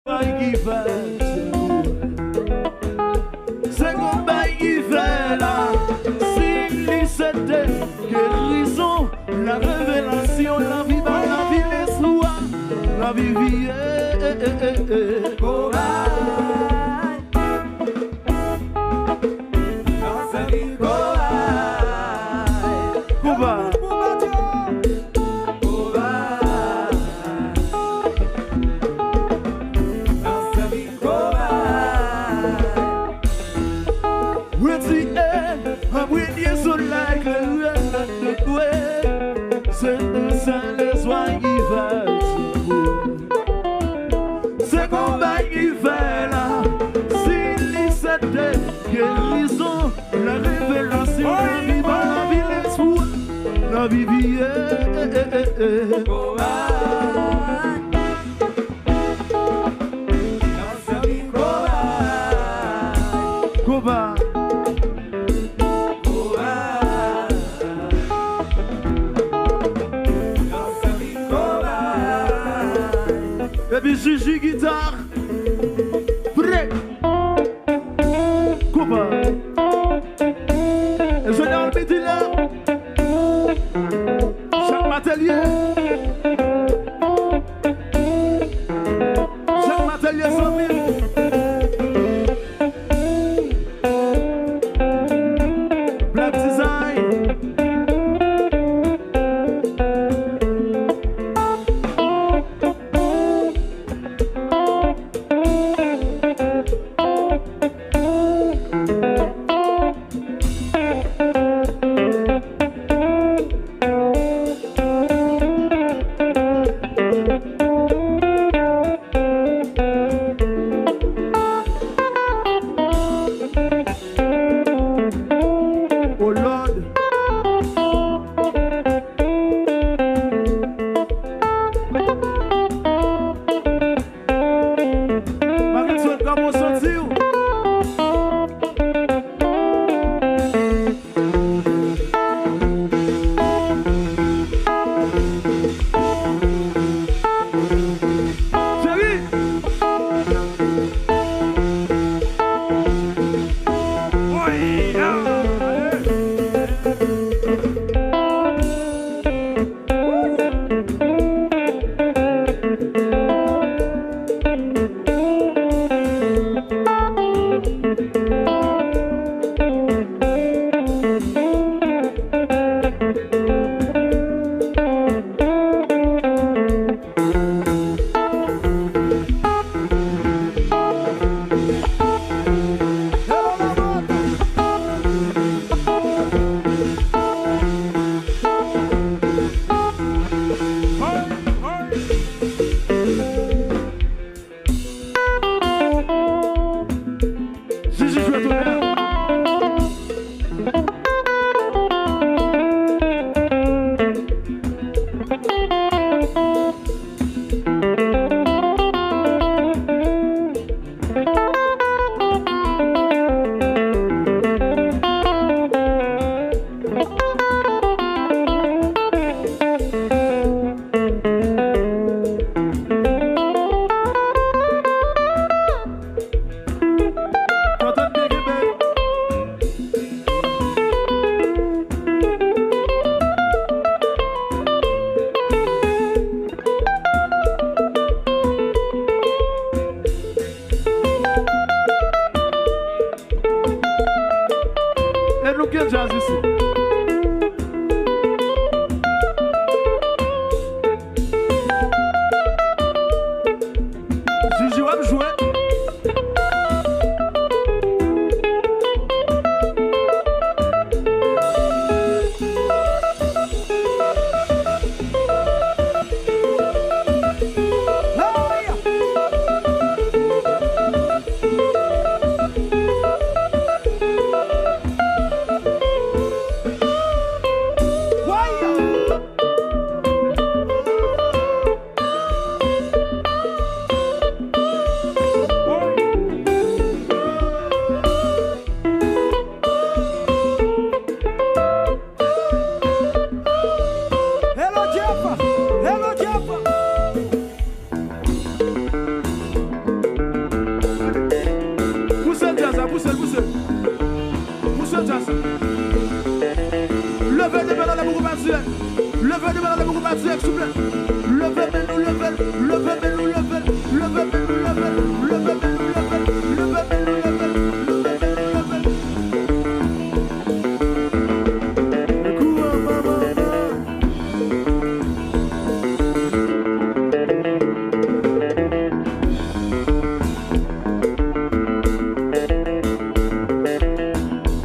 C'est combat qui fait là. Si c'était guérison, la révélation, la vie, la vie, l'espoir, la vie, c'est combat qui fait là. Si c'était guérison, la révélation, la vie, la vie, l'espoir, la vie, et puis Gigi guitare. Prêt. Coupa. Et je l'ai enlevé là. Chaque matériel. Chaque matériel 100 000. Black design. ça. Levez les mains dans la boucle battuelle. Levez les mains dans la boucle battuelle, s'il vous plaît. Levez les nous, levez, levez les nous, levez, levez les nous, levez, levez les nous, levez, levez les nous, levez,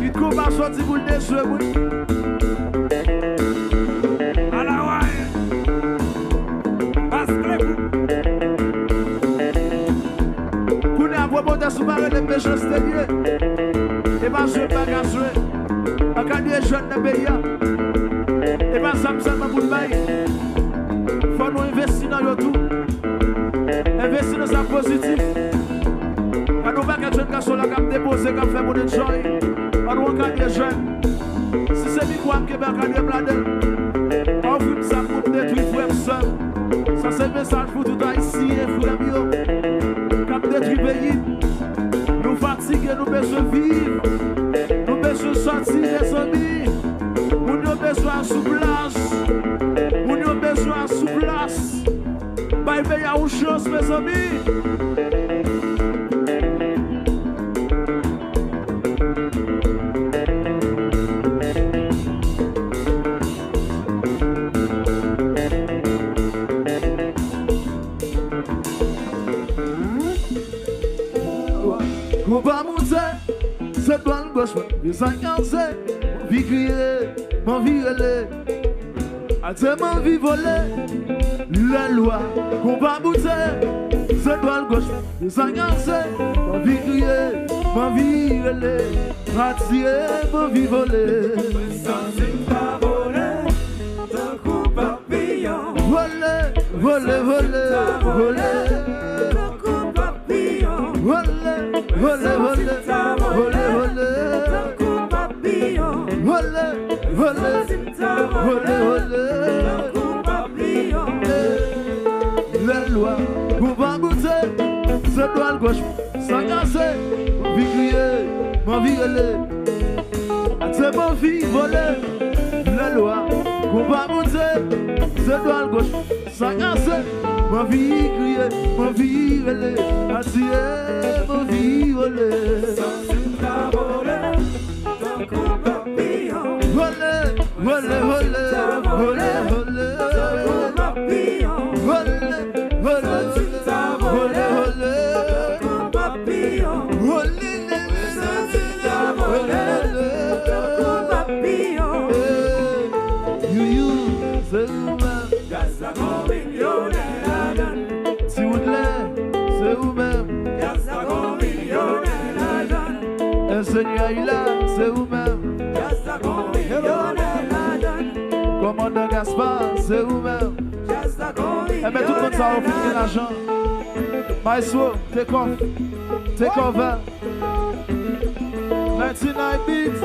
il commence à sortir pour le déjeuner, oui. Sous-marée de pécheurs stéliers. Et pas jouer, pas qu'à jouer. En cas de jeunes de pays. Et pas ça, ça m'a boule maille. Faut nous investir dans le tout. Investir dans ça positif. Quand nous pas qu'à jeunes qui sont là, qui déposent, qui fait mon joy. On nous encadre les jeunes. Si c'est mi-quoi qui va encadrer Bladel. On fume ça pour détruire frère seul. Ça c'est un message pour tout haïtien, frère mio. Qui détruit le pays. Nous fatigués, nous besoin vivre. Nous besoin sortir les amis. Nous avons besoin sous place. Nous avons besoin sous place. Bah, il y a une chance, mes amis. On va monter, c'est toi le gauche, les encancés, mon vie crier, mon vie relais, à tes mon vie voler, la loi. On va monter, c'est toi le gauche, les encancés, mon vie crier, mon vie relais, à tirer, mon vie voler. Voler, voler, voler, voler. Voler, voler, voler, voler, voler, voler, voler, voler, la loi, pour pas goûter, c'est toi le gauche, sans casser, mon vie crier, mon vie relais, c'est mon vie voler, la loi, pour pas goûter, c'est toi le gauche, sans casser, mon vie crier, mon vie relais, attirer, mon vie voler. Voler, voler, voler, voler, voler. Voler, voler, voler, si vous l'êtes, c'est vous-même. Le Seigneur il a, c'est vous-même. Commandant Gaspard, c'est vous-même. Et mais tout le monde ça va offrir l'argent. Maestro, take over. 99 beats.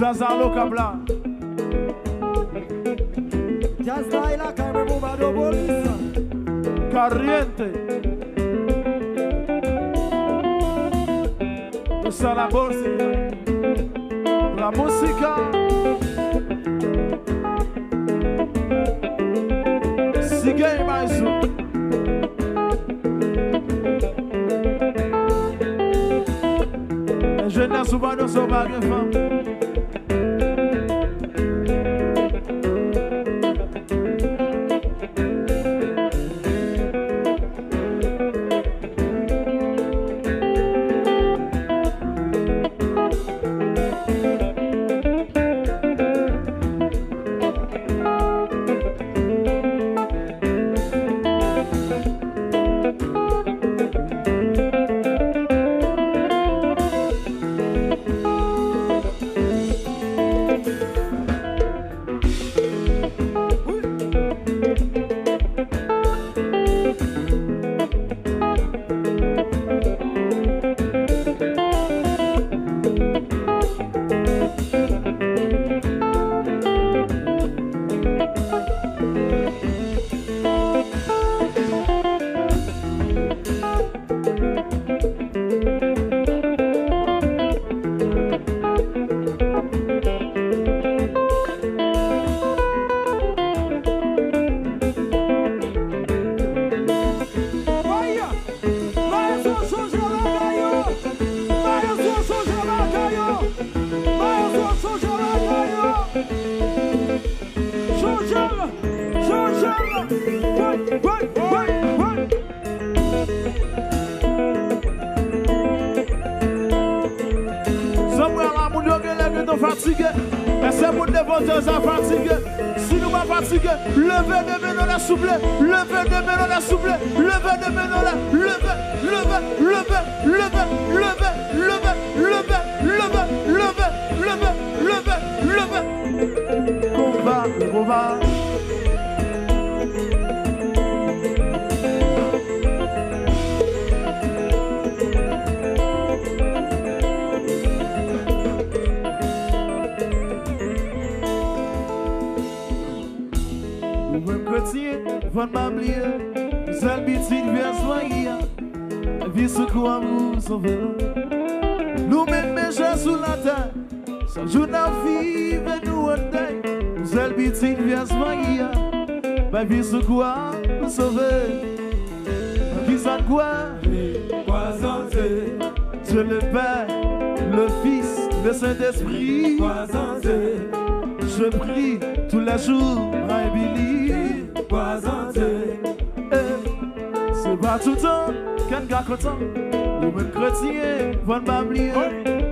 Jazalo Kabla. Jazza la carne bomba do bolisa. Corriente. Usa la bolsa. La música. Sigue mais jeunesse souvent nous sommes pas femme. Fatigué, et c'est pour dévoter ça fatigué. Si nous pas fatigué, levez de main dans la souple, levez de main dans la souple, levez de main dans la, levez, levez, levez, levez, levez, levez, levez, levez, levez, levez, levez, levez. Combat, combat. Von m'oublier, nous habitudes bien soigner, la vie se croit vous sauver. Nous mêmes mes gens sous la terre, sans jour n'a vie, mais nous en deuil. Nous habitudes bien soigner, la vie se croit vous sauver. Qui s'en quoi? Croisante, Dieu le Père, le Fils, le Saint-Esprit. croisante, Je prie tous les jours, I believe. C'est pas tout le temps qu'un gars content. Nous mêmes chrétiens, von m'oublier.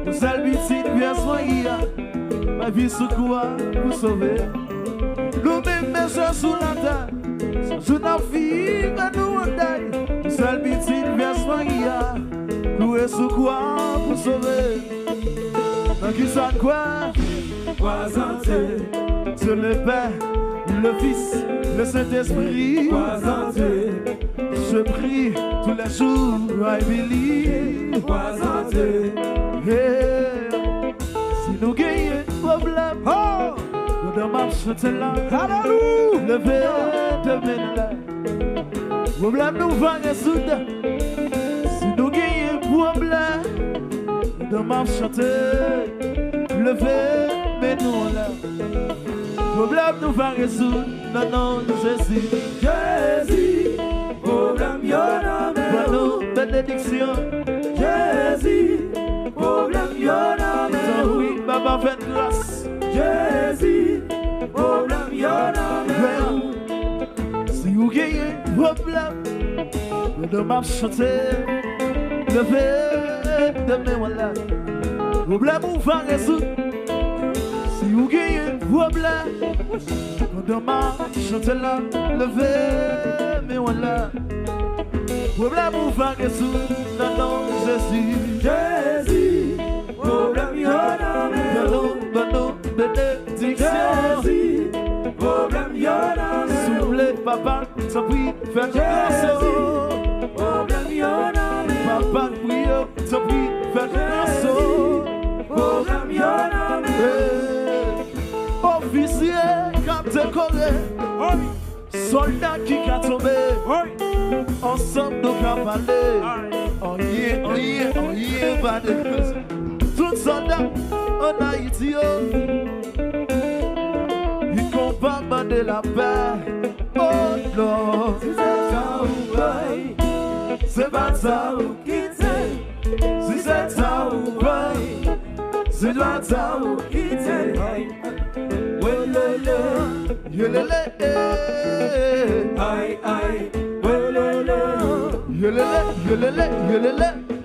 Nous habitudes bien soigner. Ma vie sous quoi vous sauver. Nous mêmes mes gens sous la terre. Sans jour n'a vie, mais nous en deuil. Nous habitudes bien soigner. Nous et sous quoi vous sauver. Mais qui s'en quoi? croisante, Dieu le Père, le Fils, le Saint-Esprit. croisante, Je prie tous les jours, I believe. croisante, Hey, si nous gagnons problème, oh, nous devons chanter là. Hallelujah. Lever demain là. Problème nous va résoudre. Si nous gagnons problème, nous devons chanter. Lever, mais nous là. Problème nous va résoudre. Non, non, Jésus. Jésus, problème y'en Voilà, bénédiction. Jésus, problème y'en Oui, Baba fait grâce. Jésus, problème y'en Si vous gagnez problème, nous devons chanter. Lever demain, voilà. Problème vous va résoudre. Si vous gagnez problème, nous devons chanter là. Lever, mais voilà. Problème vous va résoudre. Non, non, Jésus. Jésus, problème y'en Donne-nous bénédiction. Jésus, problème y'en Soufflez, papa, t'en prie, fais grâce. problème y'en Papa, prie, t'en prie, fais grâce. problème y'en Corée, soldat qui a tombé, ensemble nous a parlé. Oh yeah, pas de cause. Tout soldat en Haïti, il combat de la paix. Oh non, c'est pas ça ou quitter. Si c'est ça ou pas, c'est pas ça ou quitter. Yelele, Aïe, aïe, welele. yelele.